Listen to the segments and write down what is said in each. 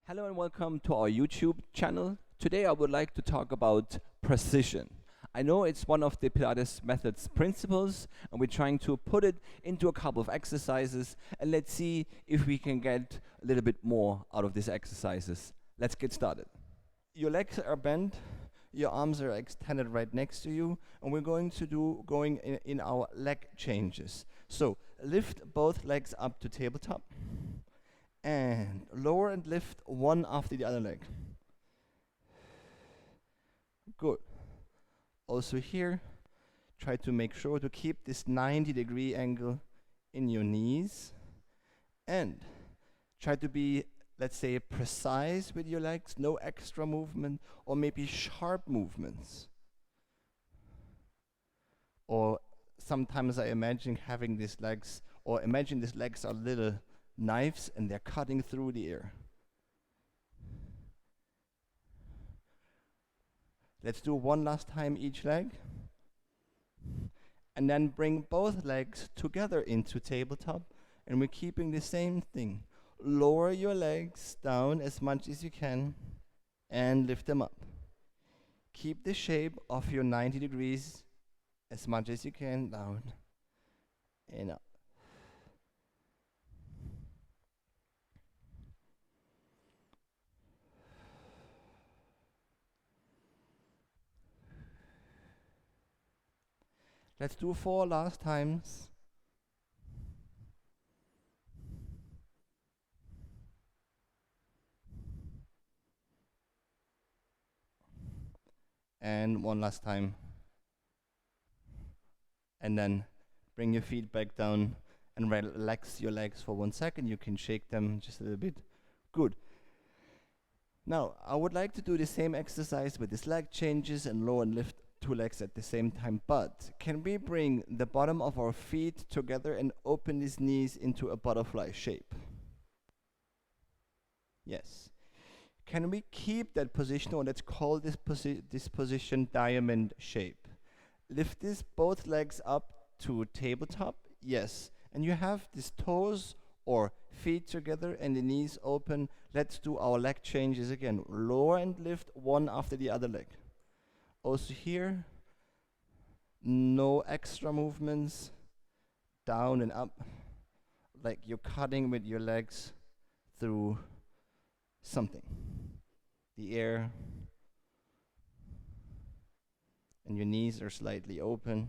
Hello and welcome to our YouTube channel. Today I would like to talk about precision. I know it's one of the Pilates method's principles and we're trying to put it into a couple of exercises, and let's see if we can get a little bit more out of these exercises. Let's get started. Your legs are bent, your arms are extended right next to you, and we're going to going in our leg changes. So lift both legs up to tabletop and lower and lift one after the other leg. Good. Also here, try to make sure to keep this 90-degree angle in your knees and try to be, let's say, precise with your legs, no extra movement or maybe sharp movements. Or sometimes I imagine having these legs, or imagine these legs are little knives and they're cutting through the air. Let's do one last time each leg. And then bring both legs together into tabletop, and we're keeping the same thing. Lower your legs down as much as you can and lift them up. Keep the shape of your 90 degrees as much as you can, down and up. Let's do 4 last times. And one last time. And then bring your feet back down and relax your legs for 1 second. You can shake them just a little bit. Good. Now, I would like to do the same exercise with these leg changes and lower and lift 2 legs at the same time, but can we bring the bottom of our feet together and open these knees into a butterfly shape? Yes. Can we keep that position, or let's call this position diamond shape? Lift this both legs up to tabletop, yes. And you have these toes or feet together and the knees open. Let's do our leg changes again. Lower and lift one after the other leg. Also here, no extra movements, down and up, like you're cutting with your legs through something. The air, and your knees are slightly open.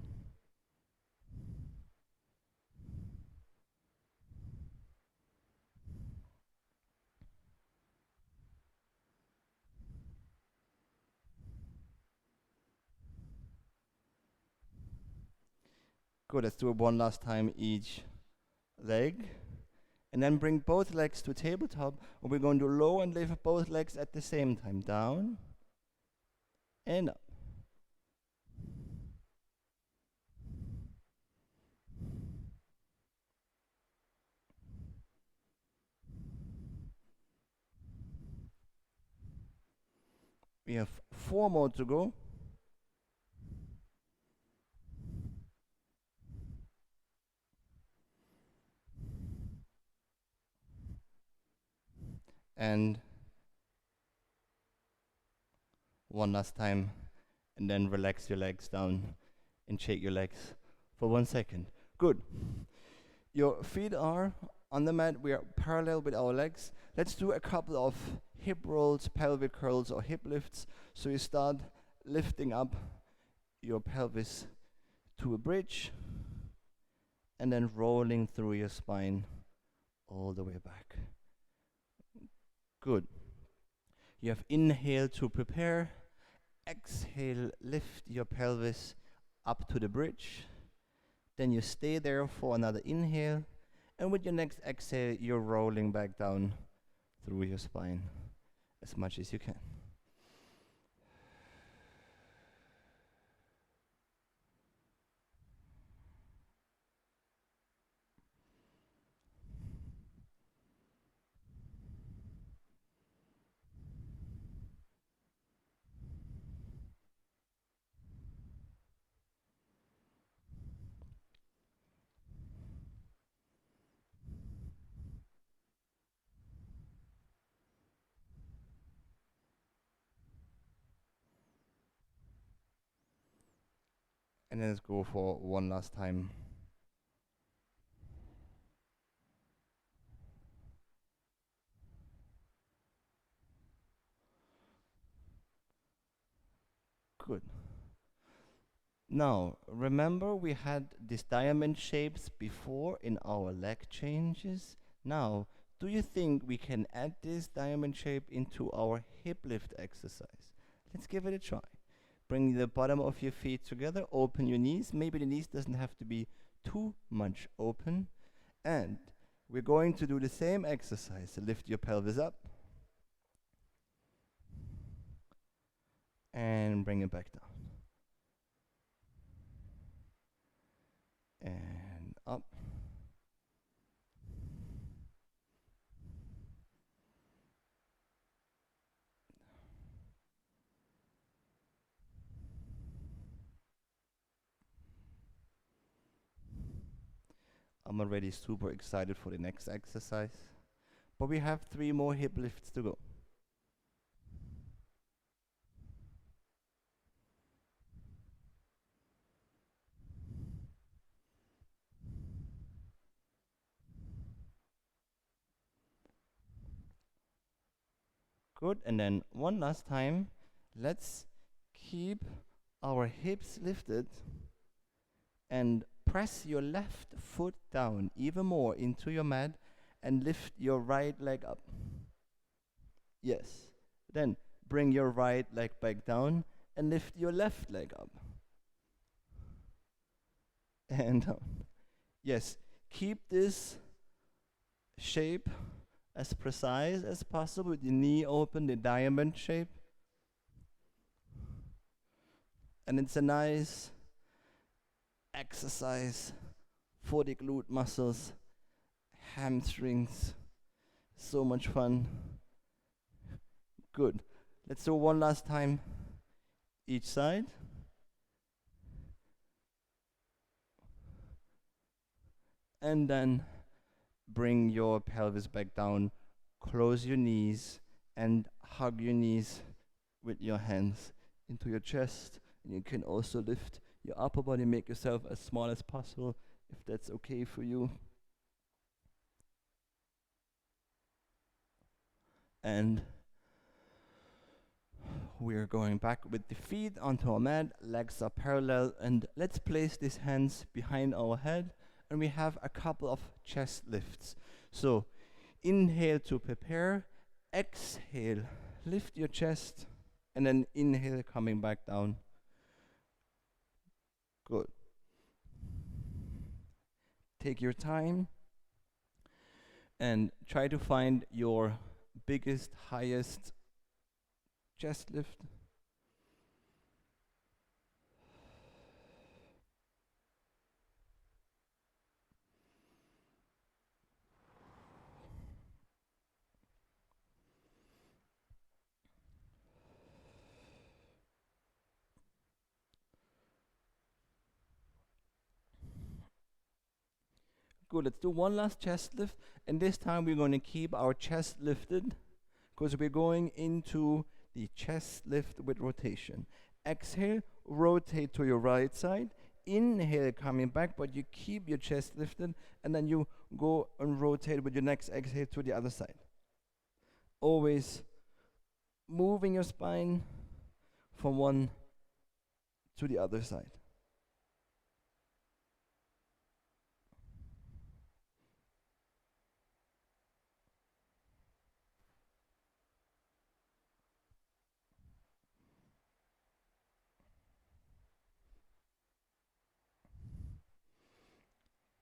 Good, let's do it one last time each leg. And then bring both legs to tabletop, and we're going to lower and lift both legs at the same time. Down and up. We have 4 more to go. And one last time, and then relax your legs down and shake your legs for 1 second. Good. Your feet are on the mat. We are parallel with our legs. Let's do a couple of hip rolls, pelvic curls, or hip lifts. So you start lifting up your pelvis to a bridge and then rolling through your spine all the way back. Good. You have inhale to prepare. Exhale, lift your pelvis up to the bridge. Then you stay there for another inhale. And with your next exhale, you're rolling back down through your spine as much as you can. And then let's go for one last time. Good. Now, remember we had these diamond shapes before in our leg changes? Now, do you think we can add this diamond shape into our hip lift exercise? Let's give it a try. Bring the bottom of your feet together, open your knees. Maybe the knees doesn't have to be too much open. And we're going to do the same exercise. So lift your pelvis up and bring it back down. And up. I'm already super excited for the next exercise. But we have 3 more hip lifts to go. Good, and then one last time. Let's keep our hips lifted and press your left foot down even more into your mat and lift your right leg up. Yes. Then bring your right leg back down and lift your left leg up. And down. Yes. Keep this shape as precise as possible with the knee open, the diamond shape. And it's a nice exercise for the glute muscles, hamstrings. So much fun. Good. Let's do one last time each side. And then bring your pelvis back down, close your knees, and hug your knees with your hands into your chest. And you can also lift your upper body, make yourself as small as possible, if that's okay for you. And we're going back with the feet onto our mat, legs are parallel, and let's place these hands behind our head, and we have a couple of chest lifts. So inhale to prepare, exhale, lift your chest, and then inhale, coming back down. Good. Take your time and try to find your biggest, highest chest lift. Good, let's do one last chest lift, and this time we're going to keep our chest lifted because we're going into the chest lift with rotation. Exhale, rotate to your right side. Inhale, coming back, but you keep your chest lifted, and then you go and rotate with your next exhale to the other side. Always moving your spine from one to the other side.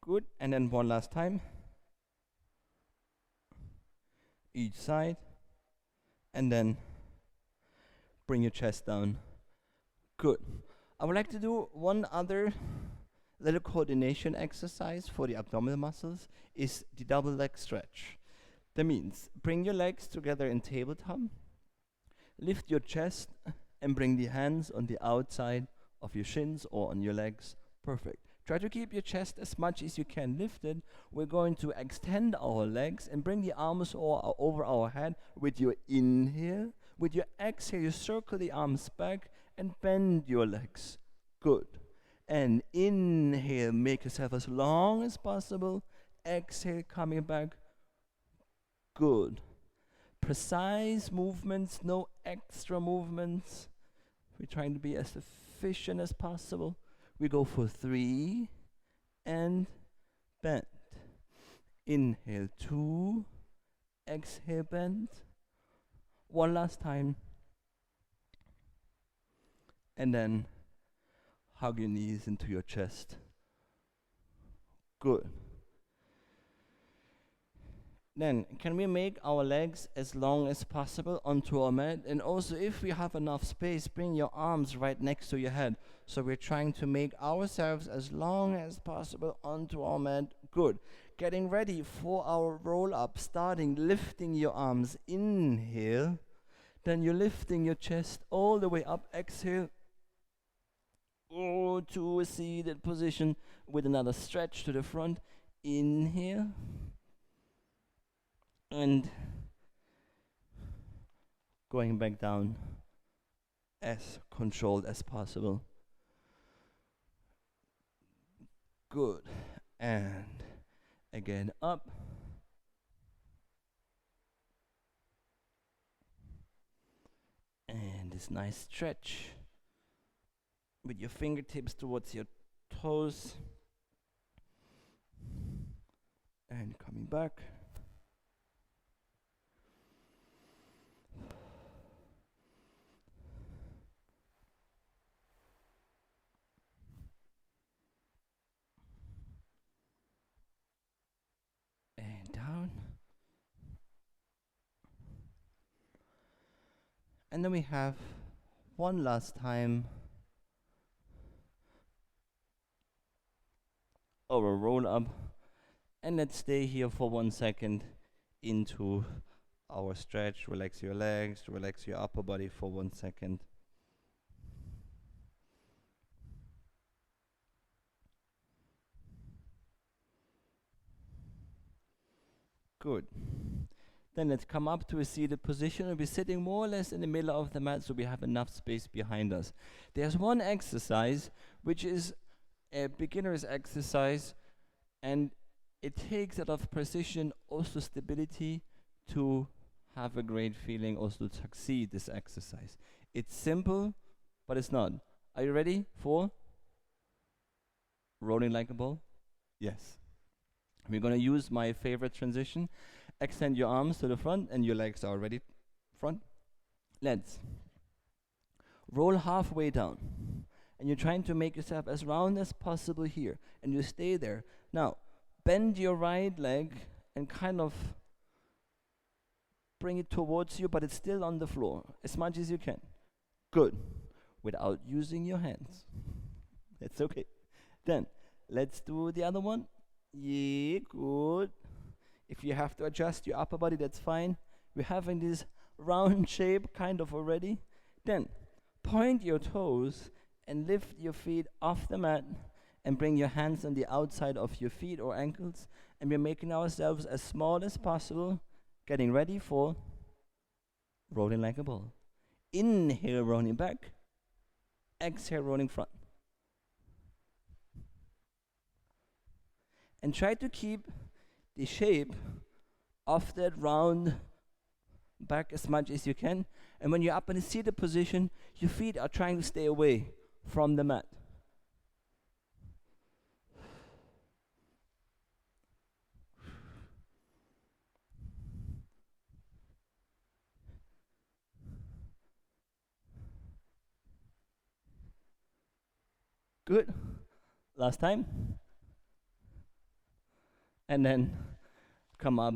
Good, and then one last time. Each side, and then bring your chest down. Good. I would like to do one other little coordination exercise for the abdominal muscles, is the double leg stretch. That means bring your legs together in tabletop, lift your chest, and bring the hands on the outside of your shins or on your legs. Perfect. Try to keep your chest as much as you can lifted. We're going to extend our legs and bring the arms over our head with your inhale. With your exhale, you circle the arms back and bend your legs. Good. And inhale, make yourself as long as possible. Exhale, coming back. Good. Precise movements, no extra movements. We're trying to be as efficient as possible. We go for 3 and bend. Inhale, 2. Exhale, bend. One last time. And then hug your knees into your chest. Good. Then, can we make our legs as long as possible onto our mat? And also, if we have enough space, bring your arms right next to your head. So we're trying to make ourselves as long as possible onto our mat. Good. Getting ready for our roll up, starting lifting your arms. Inhale. Then you're lifting your chest all the way up. Exhale. Go to a seated position with another stretch to the front. Inhale. And going back down as controlled as possible. Good. And again up. And this nice stretch with your fingertips towards your toes. And coming back. Down. And then we have one last time our roll up, and let's stay here for 1 second into our stretch. Relax your legs, relax your upper body for 1 second. Good. Then let's come up to a seated position and be sitting more or less in the middle of the mat so we have enough space behind us. There's one exercise which is a beginner's exercise, and it takes a lot of precision, also stability, to have a great feeling, also to succeed this exercise. It's simple, but it's not. Are you ready for rolling like a ball? Yes. We're going to use my favorite transition. Extend your arms to the front and your legs are already front. Let's roll halfway down. And you're trying to make yourself as round as possible here. And you stay there. Now, bend your right leg and kind of bring it towards you, but it's still on the floor as much as you can. Good. Without using your hands. That's okay. Then, let's do the other one. Yeah, good. If you have to adjust your upper body, that's fine. We're having this round shape kind of already. Then point your toes and lift your feet off the mat and bring your hands on the outside of your feet or ankles. And we're making ourselves as small as possible, getting ready for rolling like a ball. Inhale, rolling back. Exhale, rolling front. And try to keep the shape of that round back as much as you can. And when you're up in a seated position, your feet are trying to stay away from the mat. Good. Last time. And then come up,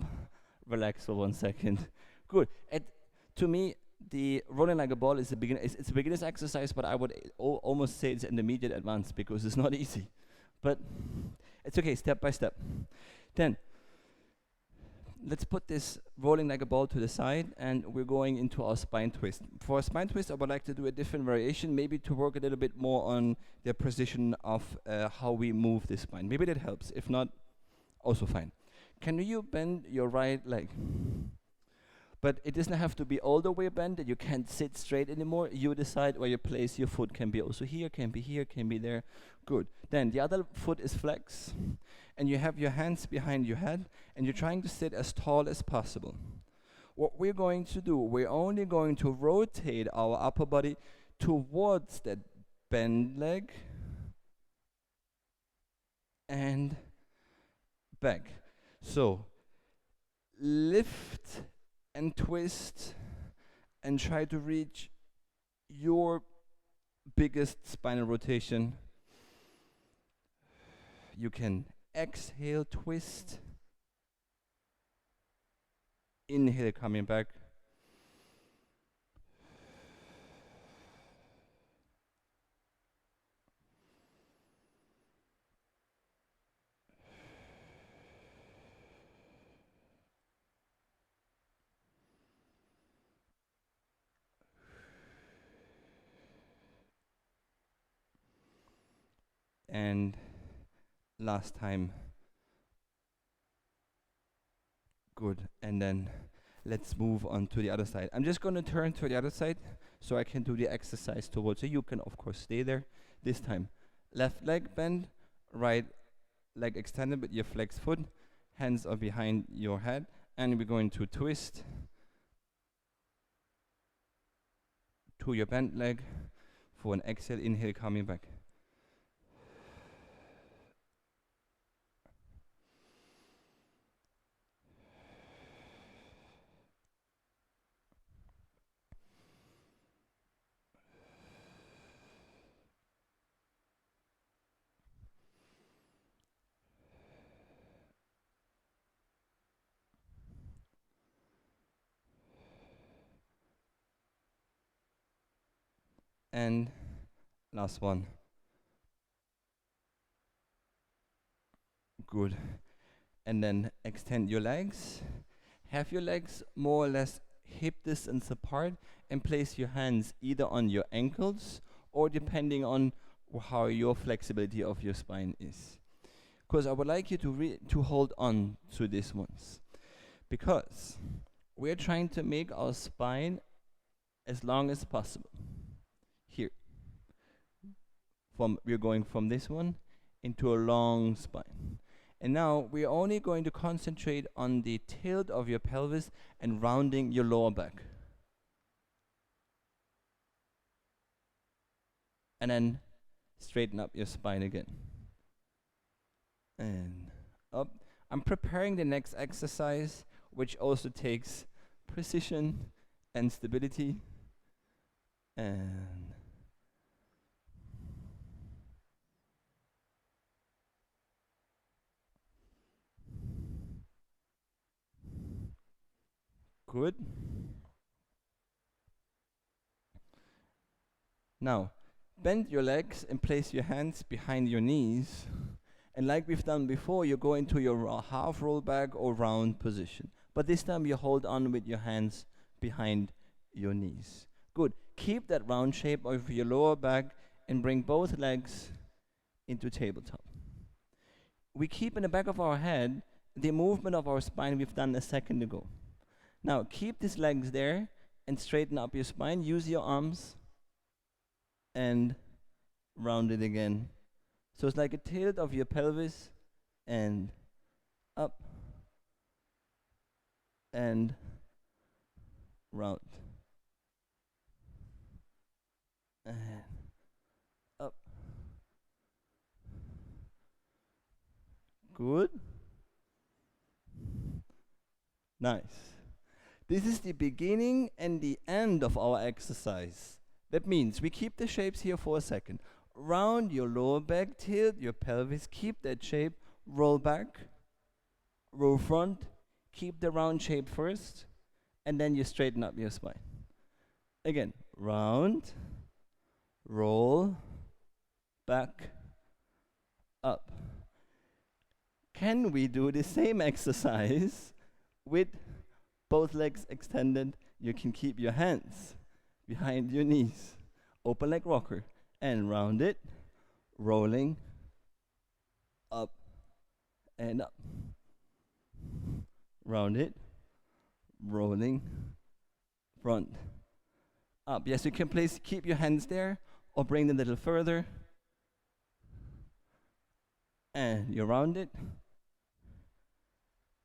relax for 1 second. Good. To me, the rolling like a ball is it's a beginner's exercise, but I would almost say it's an intermediate advanced because it's not easy. But it's okay, step by step. Then let's put this rolling like a ball to the side, and we're going into our spine twist. For a spine twist, I would like to do a different variation, maybe to work a little bit more on the precision of how we move the spine. Maybe that helps. If not, also fine. Can you bend your right leg? But it doesn't have to be all the way bent that you can't sit straight anymore. You decide where you place your foot. Can be also here, can be here, can be there. Good. Then the other foot is flex, and you have your hands behind your head, and you're trying to sit as tall as possible. What we're going to do, we're only going to rotate our upper body towards that bent leg and back. So lift and twist and try to reach your biggest spinal rotation. You can exhale, twist, inhale, coming back. And last time. Good. And then let's move on to the other side. I'm just going to turn to the other side so I can do the exercise towards you. You can, of course, stay there. This time, left leg bend, right leg extended with your flexed foot. Hands are behind your head. And we're going to twist to your bent leg for an exhale, inhale, coming back. And last one. Good. And then extend your legs. Have your legs more or less hip distance apart and place your hands either on your ankles or depending on how your flexibility of your spine is. Because I would like you to hold on to these ones. Because we're trying to make our spine as long as possible. Here. We're going from this one into a long spine. And now we're only going to concentrate on the tilt of your pelvis and rounding your lower back. And then straighten up your spine again. And up. I'm preparing the next exercise, which also takes precision and stability. And good. Now, bend your legs and place your hands behind your knees. And like we've done before, you go into your half roll back or round position. But this time you hold on with your hands behind your knees. Good. Keep that round shape of your lower back and bring both legs into tabletop. We keep in the back of our head the movement of our spine we've done a second ago. Now keep these legs there and straighten up your spine. Use your arms and round it again. So it's like a tilt of your pelvis and up and round. And up. Good. Nice. This is the beginning and the end of our exercise. That means we keep the shapes here for a second. Round your lower back, tilt your pelvis, keep that shape, roll back, roll front, keep the round shape first, and then you straighten up your spine. Again, round, roll, back, up. Can we do the same exercise with both legs extended? You can keep your hands behind your knees. Open leg rocker. And round it, rolling, up, and up. Round it, rolling, front, up. Yes, you can keep your hands there or bring them a little further. And you round it,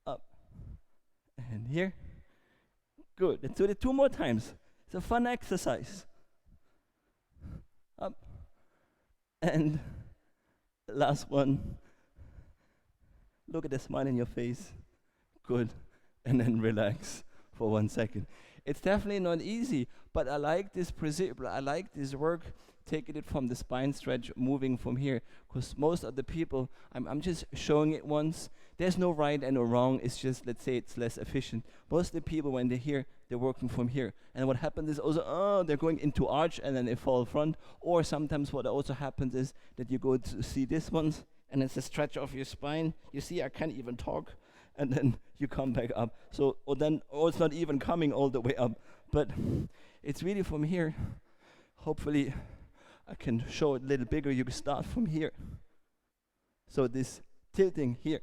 up, and here. Good. Let's do it 2 more times. It's a fun exercise. Up, and last one. Look at the smile in your face. Good. And then relax for 1 second. It's definitely not easy, but I like this I like this work, taking it from the spine stretch, moving from here, because most of the people, I'm just showing it once. There's no right and no wrong. It's just, let's say it's less efficient. Most of the people, when they're here, they're working from here. And what happens is also, they're going into arch and then they fall front. Or sometimes what also happens is that you go to see this one, and it's a stretch of your spine. You see, I can't even talk. And then you come back up. So, or it's not even coming all the way up. But it's really from here. Hopefully, I can show it a little bigger. You can start from here. So this tilting here.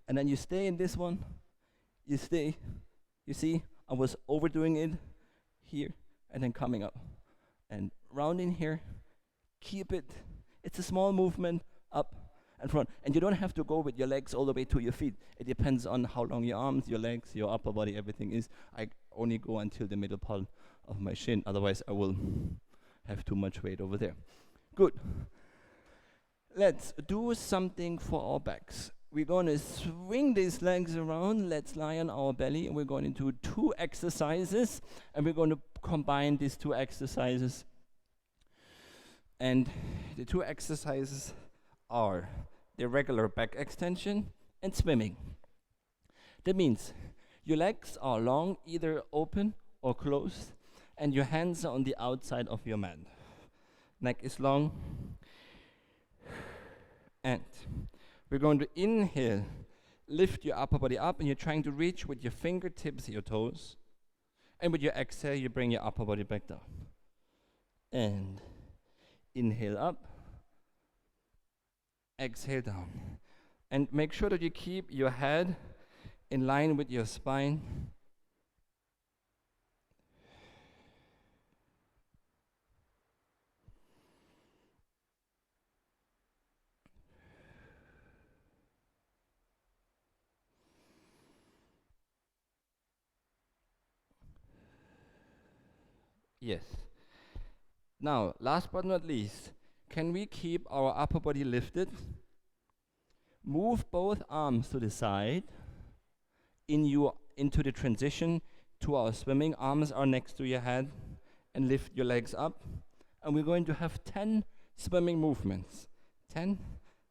And then you stay in this one. You stay. You see, I was overdoing it here. And then coming up. And rounding here. Keep it. It's a small movement. Up and front. And you don't have to go with your legs all the way to your feet. It depends on how long your arms, your legs, your upper body, everything is. I only go until the middle part of my shin. Otherwise, I will have too much weight over there. Good. Let's do something for our backs. We're going to swing these legs around. Let's lie on our belly. And we're going to do 2 exercises. And we're going to combine these 2 exercises. And the 2 exercises are the regular back extension and swimming. That means your legs are long, either open or closed, and your hands are on the outside of your mat. Neck is long. And we're going to inhale, lift your upper body up, and you're trying to reach with your fingertips, your toes. And with your exhale, you bring your upper body back down. And inhale up. Exhale down. And make sure that you keep your head in line with your spine. Yes. Now, last but not least, can we keep our upper body lifted? Move both arms to the side into the transition to our swimming. Arms are next to your head, and lift your legs up. And we're going to have 10 swimming movements. 10,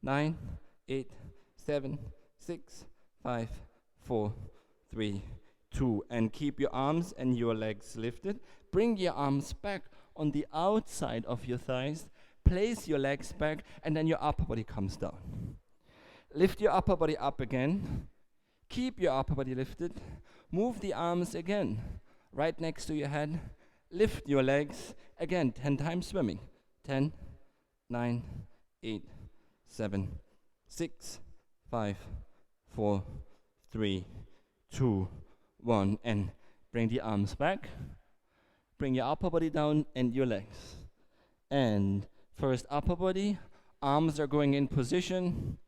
9, 8, 7, 6, 5, 4, 3, 2. And keep your arms and your legs lifted. Bring your arms back on the outside of your thighs. Place your legs back, and then your upper body comes down. Lift your upper body up again. Keep your upper body lifted. Move the arms again, right next to your head. Lift your legs again, 10 times swimming. 10, 9, 8, 7, 6, 5, 4, 3, 2, 1. And bring the arms back. Bring your upper body down and your legs. And first upper body, arms are going in position,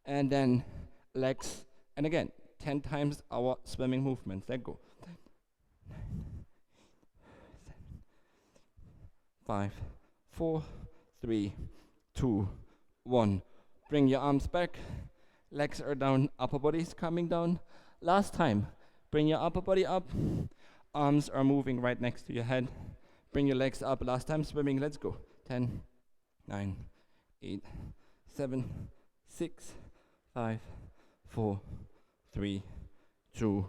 and then legs, and again, 10 times our swimming movements. Let go. 10, 9, 7, 5, 4, 3, 2, 1. Bring your arms back, legs are down, upper body is coming down. Last time, bring your upper body up, arms are moving right next to your head. Bring your legs up, last time swimming, let's go. 10, 9, 8, 7, 6, 5, 4, 3, 2,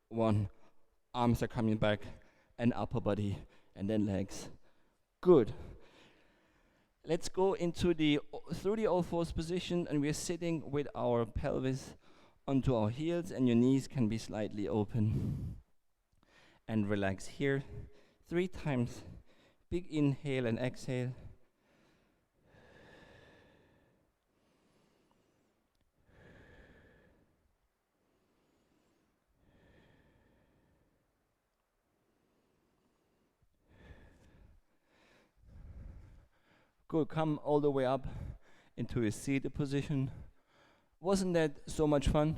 1. Arms are coming back, and upper body, and then legs. Good. Let's go into through the all fours position, and we're sitting with our pelvis onto our heels, and your knees can be slightly open. And relax here 3 times. Big inhale and exhale. Good, come all the way up into a seated position. Wasn't that so much fun?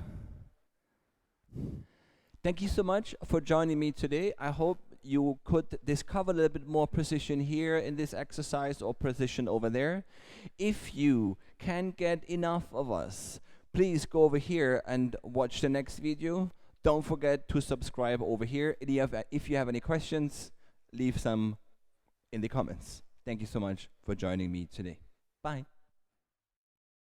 Thank you so much for joining me today. I hope you could discover a little bit more precision here in this exercise or precision over there. If you can't get enough of us, please go over here and watch the next video. Don't forget to subscribe over here. If you have any questions, leave some in the comments. Thank you so much for joining me today. Bye.